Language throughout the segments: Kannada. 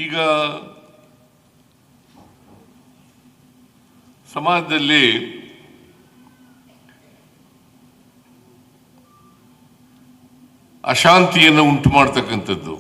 ಈಗ ಸಮಾಜದಲ್ಲಿ ಅಶಾಂತಿಯನ್ನು ಉಂಟು ಮಾಡತಕ್ಕಂಥದ್ದು,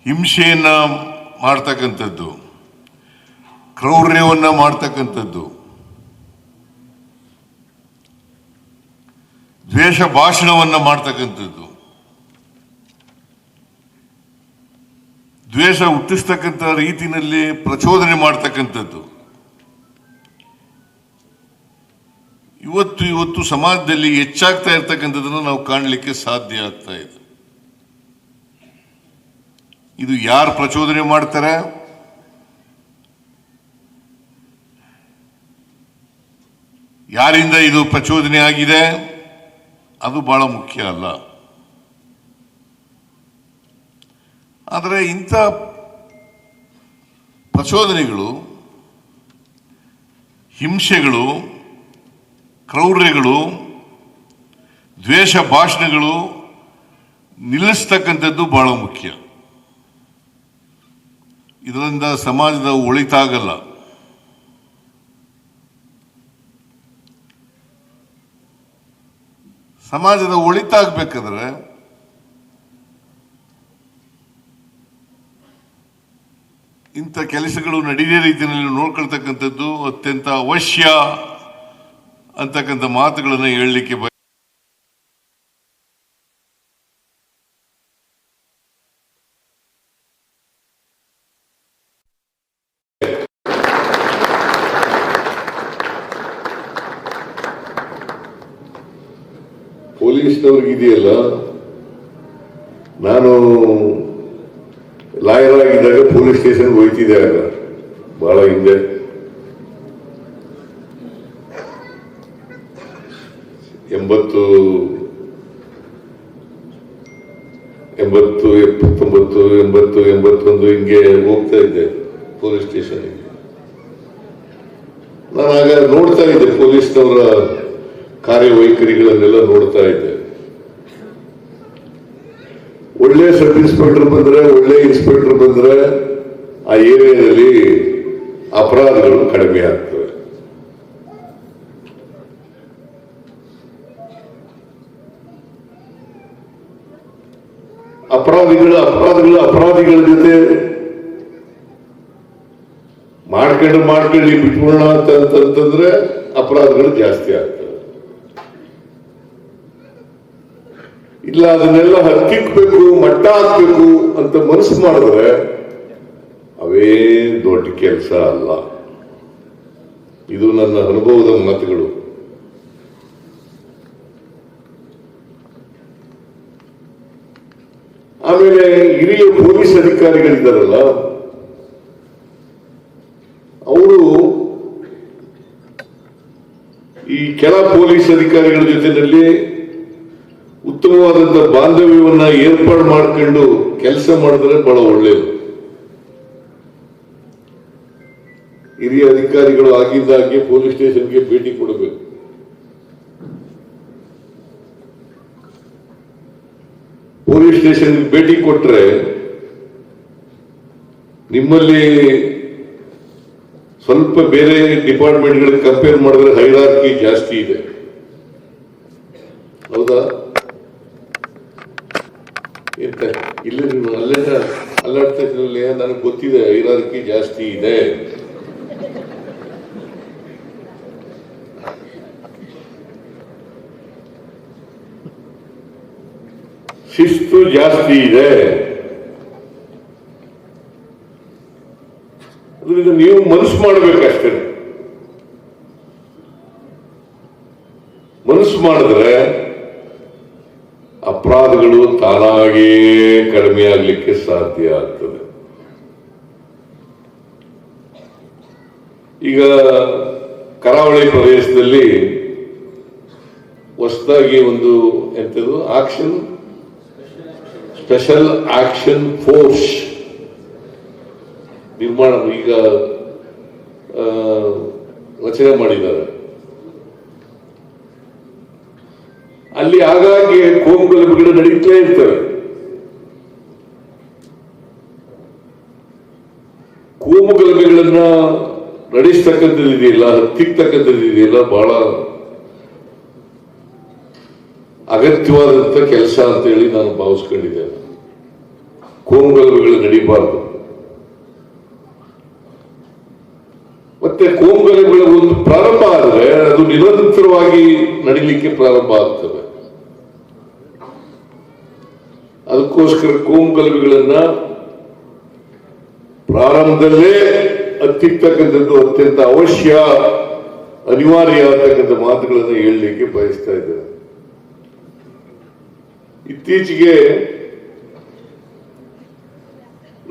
ಹಿಂಸೆಯನ್ನ ಮಾಡ್ತಕ್ಕಂಥದ್ದು, ಕ್ರೌರ್ಯವನ್ನ ಮಾಡ್ತಕ್ಕಂಥದ್ದು, ದ್ವೇಷ ಭಾಷಣವನ್ನ ಮಾಡ್ತಕ್ಕಂಥದ್ದು, ದ್ವೇಷ ಹುಟ್ಟಿಸ್ತಕ್ಕಂಥ ರೀತಿಯಲ್ಲಿ ಪ್ರಚೋದನೆ ಮಾಡ್ತಕ್ಕಂಥದ್ದು ಇವತ್ತು ಸಮಾಜದಲ್ಲಿ ಹೆಚ್ಚಾಗ್ತಾ ಇರ್ತಕ್ಕಂಥದ್ದನ್ನು ನಾವು ಕಾಣಲಿಕ್ಕೆ ಸಾಧ್ಯ ಆಗ್ತಾ ಇದೆ. ಇದು ಯಾರು ಪ್ರಚೋದನೆ ಮಾಡ್ತಾರೆ, ಯಾರಿಂದ ಇದು ಪ್ರಚೋದನೆ ಆಗಿದೆ ಅದು ಬಹಳ ಮುಖ್ಯ ಅಲ್ಲ. ಆದರೆ ಇಂಥ ಪ್ರಚೋದನೆಗಳು, ಹಿಂಸೆಗಳು, ಕ್ರೌರ್ಯಗಳು, ದ್ವೇಷ ಭಾಷಣಗಳು ನಿಲ್ಲಿಸ್ತಕ್ಕಂಥದ್ದು ಬಹಳ ಮುಖ್ಯ. ಇದರಿಂದ ಸಮಾಜದ ಒಳಿತಾಗಲ್ಲ. ಸಮಾಜದ ಒಳಿತಾಗಬೇಕಾದ್ರೆ ಇಂಥ ಕೆಲಸಗಳು ನಡೆಯೋ ರೀತಿಯಲ್ಲಿ ನೋಡ್ಕೊಳ್ತಕ್ಕಂಥದ್ದು ಅತ್ಯಂತ ಅವಶ್ಯ ಅಂತಕ್ಕಂಥ ಮಾತುಗಳನ್ನು ಹೇಳಲಿಕ್ಕೆ ಪೊಲೀಸ್ನವ್ರಿಗಿದೆಯಲ್ಲ, ನಾನು ಲಾಯರ್ ಆಗಿದ್ದಾಗ ಪೊಲೀಸ್ ಸ್ಟೇಷನ್ ಹೋಯ್ತಿದ್ದೆ. ಆಗ ಬಹಳ ಹಿಂದೆ 80, 79, 80, 81 ಹಿಂಗೆ ಹೋಗ್ತಾ ಇದ್ದೆ ಪೊಲೀಸ್ ಸ್ಟೇಷನ್ಗೆ. ನಾನು ಆಗ ನೋಡ್ತಾ ಇದ್ದೆ ಪೊಲೀಸ್ನವರ ಕಾರ್ಯವೈಖರಿಗಳನ್ನೆಲ್ಲ ನೋಡ್ತಾ ಇದ್ದೆ. ಒಳ್ಳೆ ಸಬ್ ಇನ್ಸ್ಪೆಕ್ಟರ್ ಬಂದ್ರೆ, ಒಳ್ಳೆ ಇನ್ಸ್ಪೆಕ್ಟರ್ ಬಂದ್ರೆ ಆ ಏರಿಯಾದಲ್ಲಿ ಅಪರಾಧಗಳು ಕಡಿಮೆ ಆಗ್ತವೆ. ಅಪರಾಧಿಗಳ ಜೊತೆ ಮಾಡ್ಕೊಳ್ಳಿ ಬಿಟ್ಕೊಳ್ಳೋಣ ಅಂತಂದ್ರೆ ಅಪರಾಧಗಳು ಜಾಸ್ತಿ ಆಗ್ತವೆ. ಇಲ್ಲ ಅದನ್ನೆಲ್ಲ ಹತ್ತಿಕ್ಬೇಕು, ಮಟ್ಟ ಹಾಕ್ಬೇಕು ಅಂತ ಮನಸ್ಸು ಮಾಡಿದ್ರೆ ಅವೇ ದೊಡ್ಡ ಕೆಲಸ ಅಲ್ಲ. ಇದು ನನ್ನ ಅನುಭವದ ಮಾತುಗಳು. ಆಮೇಲೆ ಹಿರಿಯ ಪೊಲೀಸ್ ಅಧಿಕಾರಿಗಳಿದ್ದಾರಲ್ಲ, ಅವರು ಈ ಕೆಲ ಪೊಲೀಸ್ ಅಧಿಕಾರಿಗಳ ಜೊತೆಯಲ್ಲಿ ಉತ್ತಮವಾದಂತಹ ಬಾಂಧವ್ಯವನ್ನ ಏರ್ಪಾಡು ಮಾಡ್ಕೊಂಡು ಕೆಲಸ ಮಾಡಿದ್ರೆ ಬಹಳ ಒಳ್ಳೆಯದು. ಹಿರಿಯ ಅಧಿಕಾರಿಗಳು ಆಗಿದ್ದಾಗೆ ಪೊಲೀಸ್ ಸ್ಟೇಷನ್ಗೆ ಭೇಟಿ ಕೊಡಬೇಕು. ಪೊಲೀಸ್ ಸ್ಟೇಷನ್ಗೆ ಭೇಟಿ ಕೊಟ್ರೆ ನಿಮ್ಮಲ್ಲಿ ಸ್ವಲ್ಪ ಬೇರೆ ಡಿಪಾರ್ಟ್ಮೆಂಟ್ಗಳಿಗೆ ಕಂಪೇರ್ ಮಾಡಿದ್ರೆ ಹೈರಾರ್ಕಿ ಜಾಸ್ತಿ ಇದೆ. ಹೌದಾ? ಇಲ್ಲಿ ನೀವು ಅಲ್ಲಾಡ್ತಾ ಇದ್ರಲ್ಲಿ ನನಗೆ ಗೊತ್ತಿದೆ, ಹೈರಾರ್ಕಿ ಜಾಸ್ತಿ ಇದೆ. ಶಿಸ್ತು ಜಾಸ್ತಿ ಇದೆ. ಅದರಿಂದ ನೀವು ಮನಸ್ಸು ಮಾಡಬೇಕಷ್ಟೇ. ಮನಸ್ಸು ಮಾಡಿದ್ರೆ ಅಪರಾಧಗಳು ತಾನಾಗೇ ಕಡಿಮೆ ಆಗಲಿಕ್ಕೆ ಸಾಧ್ಯ ಆಗ್ತದೆ. ಈಗ ಕರಾವಳಿ ಪ್ರದೇಶದಲ್ಲಿ ಹೊಸದಾಗಿ ಒಂದು ಎಂಥದ್ದು ಸ್ಪೆಷಲ್ ಆಕ್ಷನ್ ಫೋರ್ಸ್ ನಿರ್ಮಾಣ ಈಗ ರಚನೆ ಮಾಡಿದ್ದಾರೆ. ಅಲ್ಲಿ ಆಗಾಗ್ಗೆ ಕೋಮು ಗಲಭೆಗಳು ನಡೀತಲೇ ಇರ್ತವೆ. ಕೋಮು ಗಲಭೆಗಳನ್ನ ನಡೆಸ್ತಕ್ಕಂಥದ್ದು ಇದೆಯಲ್ಲ, ಹತ್ತಿಕ್ಕತಕ್ಕಂಥದ್ದು ಇದೆಯಲ್ಲ, ಬಹಳ ಅಗತ್ಯವಾದಂತ ಕೆಲಸ ಅಂತ ಹೇಳಿ ನಾನು ಭಾವಿಸ್ಕೊಂಡಿದ್ದೇನೆ. ಕೋಮು ಗಲಭೆಗಳು ನಡೀಬಾರದು. ಮತ್ತೆ ಕೋಮು ಗಲಭೆಗಳ ಒಂದು ಪ್ರಾರಂಭ ಆದರೆ ಅದು ನಿರಂತರವಾಗಿ ನಡೀಲಿಕ್ಕೆ ಪ್ರಾರಂಭ ಆಗ್ತದೆ. ಅದಕ್ಕೋಸ್ಕರ ಕೋಮು ಗಲಭೆಗಳನ್ನ ಪ್ರಾರಂಭದಲ್ಲೇ ಹತ್ತಿಕ್ಕತಕ್ಕಂಥದ್ದು ಅತ್ಯಂತ ಅವಶ್ಯ, ಅನಿವಾರ್ಯ ಅಂತಕ್ಕಂಥ ಮಾತುಗಳನ್ನು ಹೇಳಲಿಕ್ಕೆ ಬಯಸ್ತಾ ಇದ್ದೇನೆ. ಇತ್ತೀಚೆಗೆ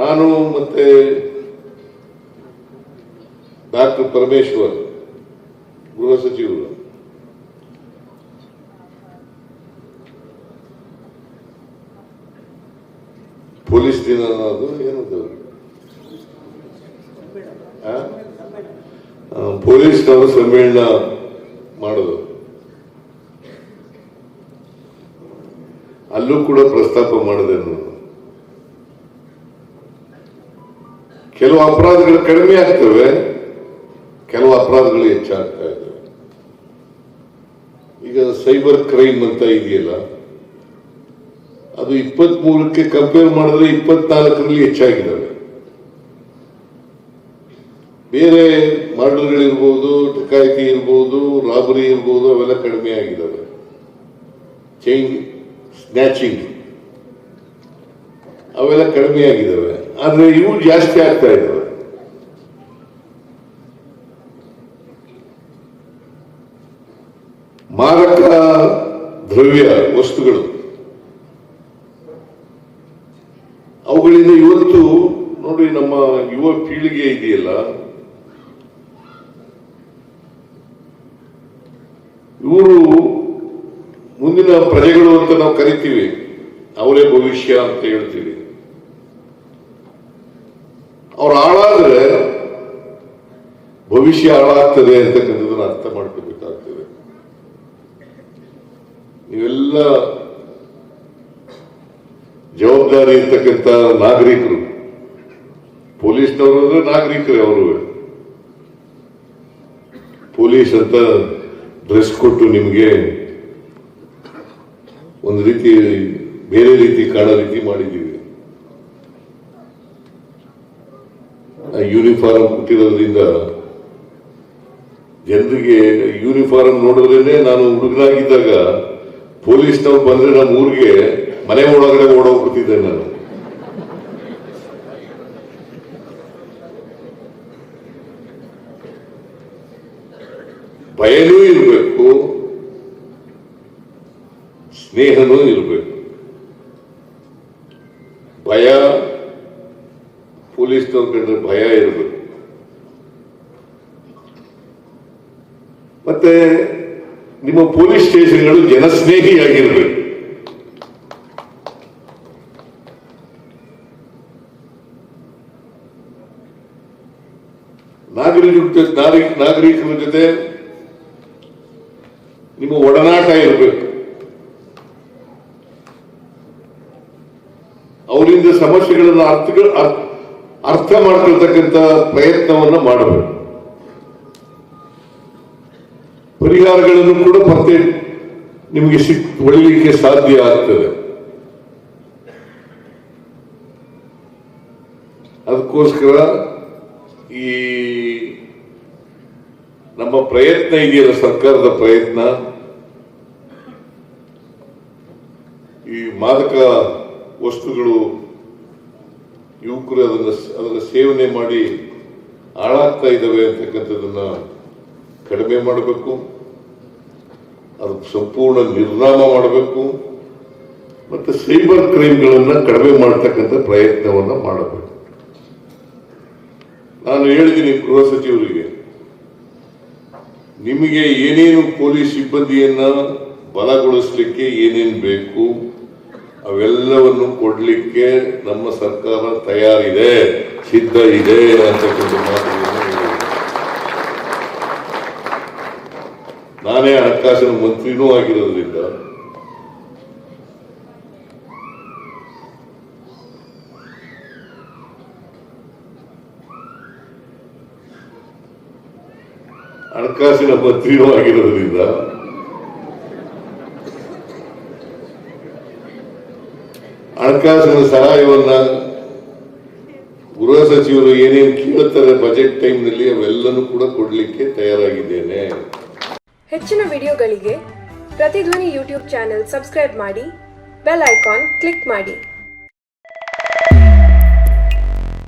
ನಾನು ಮತ್ತೆ ಡಾಕ್ಟರ್ ಪರಮೇಶ್ವರ್ ಗೃಹ ಸಚಿವರು ಪೊಲೀಸ್ ದಿನ ಅನ್ನೋದು ಏನದು ಪೊಲೀಸ್ನವರು ಸಮ್ಮೇಳನ ಮಾಡೋದು, ಅಲ್ಲೂ ಕೂಡ ಪ್ರಸ್ತಾಪ ಮಾಡಿದೆ. ಕೆಲವು ಅಪರಾಧಗಳು ಕಡಿಮೆ ಆಗ್ತವೆ, ಕೆಲವು ಅಪರಾಧಗಳು ಹೆಚ್ಚಾಗ್ತಾ ಇದ್ದಾವೆ. ಈಗ ಸೈಬರ್ ಕ್ರೈಮ್ ಅಂತ ಇದೆಯಲ್ಲ, ಅದು 23ಕ್ಕೆ ಕಂಪೇರ್ ಮಾಡಿದ್ರೆ 24ರಲ್ಲಿ ಹೆಚ್ಚಾಗಿದ್ದಾವೆ. ಬೇರೆ ಮರ್ಡರ್ಗಳಿರ್ಬೋದು, ಡಕಾಯಿತಿ ಇರ್ಬೋದು, ರಾಬರಿ ಇರ್ಬೋದು, ಅವೆಲ್ಲ ಕಡಿಮೆ ಆಗಿದ್ದಾವೆ. ಚೈನ್ ಸ್ನ್ಯಾಚಿಂಗ್ ಅವೆಲ್ಲ ಕಡಿಮೆ ಆಗಿದ್ದಾವೆ, ಆದ್ರೆ ಇವು ಜಾಸ್ತಿ ಆಗ್ತಾ ಇದ್ದಾವೆ. ಮಾರಕ ದ್ರವ್ಯ ವಸ್ತುಗಳು, ಅವುಗಳಿಂದ ಇವತ್ತು ನೋಡಿ ನಮ್ಮ ಯುವ ಪೀಳಿಗೆ ಇದೆಯಲ್ಲ, ಇವರು ಮುಂದಿನ ಪ್ರಜೆಗಳು ಅಂತ ನಾವು ಕರಿತೀವಿ, ಅವರೇ ಭವಿಷ್ಯ ಅಂತ ಹೇಳ್ತೀವಿ. ಅವ್ರು ಹಾಳಾದ್ರೆ ಭವಿಷ್ಯ ಹಾಳಾಗ್ತದೆ ಅಂತಕ್ಕಂಥದ್ದನ್ನು ಅರ್ಥ ಮಾಡ್ಕೋಬೇಕಾಗ್ತದೆ. ನೀವೆಲ್ಲ ಜವಾಬ್ದಾರಿ ಇರ್ತಕ್ಕಂಥ ನಾಗರಿಕರು, ಪೊಲೀಸ್ನವರು ಅಂದ್ರೆ ನಾಗರಿಕರೇ. ಅವರು ಪೊಲೀಸ್ ಅಂತ ಡ್ರೆಸ್ ಕೊಟ್ಟು ನಿಮಗೆ ಒಂದು ರೀತಿ ಬೇರೆ ರೀತಿ ಕಾಣೋ ರೀತಿ ಮಾಡಿದ್ದೀವಿ. ಯೂನಿಫಾರ್ಮ್ ಕೊಟ್ಟಿರೋದ್ರಿಂದ ಜನರಿಗೆ ಯೂನಿಫಾರ್ಮ್ ನೋಡಿದ್ರೇನೆ, ನಾನು ಹುಡುಗನಾಗಿದ್ದಾಗ ಪೊಲೀಸ್ನವ್ರು ಬಂದ್ರೆ ನಮ್ಮ ಊರಿಗೆ ಮನೆ ಒಳಗಡೆ ಓಡೋಗ್ಬಿಟ್ಟಿದ್ದೆ ನಾನು. ಭಯನೂ ಇರಬೇಕು, ಸ್ನೇಹನೂ ಇರಬೇಕು. ಭಯ, ಪೊಲೀಸ್ನವ್ರ ಕಂಡ್ರೆ ಭಯ ಇರಬೇಕು. ಮತ್ತೆ ನಿಮ್ಮ ಪೊಲೀಸ್ ಸ್ಟೇಷನ್ಗಳು ಜನಸ್ನೇಹಿಯಾಗಿರ್ಬೇಕು. ನಾಗರಿಕರ ಜೊತೆ ನಿಮ್ಮ ಒಡನಾಟ ಇರಬೇಕು. ಅವರಿಂದ ಸಮಸ್ಯೆಗಳನ್ನು ಅರ್ಥ ಮಾಡ್ಕೊಳ್ತಕ್ಕಂಥ ಪ್ರಯತ್ನವನ್ನ ಮಾಡಬೇಕು. ಪರಿಹಾರಗಳನ್ನು ಕೂಡ ಮತ್ತೆ ನಿಮಗೆ ಒಳಿಲಿಕ್ಕೆ ಸಾಧ್ಯ ಆಗ್ತದೆ. ಅದಕ್ಕೋಸ್ಕರ ಈ ನಮ್ಮ ಪ್ರಯತ್ನ ಇದೆಯಲ್ಲ, ಸರ್ಕಾರದ ಪ್ರಯತ್ನ, ಈ ಮಾದಕ ವಸ್ತುಗಳು ಯುವಕರು ಅದನ್ನ ಸೇವನೆ ಮಾಡಿ ಹಾಳಾಗ್ತಾ ಇದ್ದಾವೆ ಅಂತಕ್ಕಂಥದ್ದನ್ನ ಕಡಿಮೆ ಮಾಡಬೇಕು. ಅದು ಸಂಪೂರ್ಣ ನಿರ್ನಾಮ ಮಾಡಬೇಕು. ಮತ್ತೆ ಸೈಬರ್ ಕ್ರೈಮ್ಗಳನ್ನ ಕಡಿಮೆ ಮಾಡತಕ್ಕಂಥ ಪ್ರಯತ್ನವನ್ನ ಮಾಡಬೇಕು. ನಾನು ಹೇಳಿದ್ದೀನಿ ಗೃಹ ಸಚಿವರಿಗೆ, ನಿಮಗೆ ಏನೇನು ಪೊಲೀಸ್ ಸಿಬ್ಬಂದಿಯನ್ನ ಬಲಗೊಳಿಸಲಿಕ್ಕೆ ಏನೇನು ಬೇಕು ಅವೆಲ್ಲವನ್ನು ಕೊಡ್ಲಿಕ್ಕೆ ನಮ್ಮ ಸರ್ಕಾರ ತಯಾರಿದೆ, ಸಿದ್ಧ ಇದೆ ಅಂತಕ್ಕಂಥ ಮಾತುಗಳನ್ನು ಹೇಳಿದೆ. ನಾನೇ ಹಣಕಾಸಿನ ಮಂತ್ರಿನೂ ಆಗಿರೋದ್ರಿಂದ ಹಣಕಾಸಿನ ಮಂತ್ರಿನೂ ಆಗಿರೋದ್ರಿಂದ ಹಣಕಾಸಿನ ಸಹಾಯವನ್ನ ಗೃಹ ಸಚಿವರು ಏನೇನು ಕೇಳುತ್ತಾರೆ ಬಜೆಟ್ ಟೈಮ್ನಲ್ಲಿ ಅವೆಲ್ಲನೂ ಕೂಡ ಕೊಡ್ಲಿಕ್ಕೆ ತಯಾರಾಗಿದ್ದೇನೆ. ಹೆಚ್ಚಿನ ವಿಡಿಯೋಗಳಿಗೆ ಪ್ರತಿಧ್ವನಿ ಯೂಟ್ಯೂಬ್ ಚಾನೆಲ್ ಸಬ್ಸ್ಕ್ರೈಬ್ ಮಾಡಿ, ಬೆಲ್ ಐಕಾನ್ ಕ್ಲಿಕ್ ಮಾಡಿ.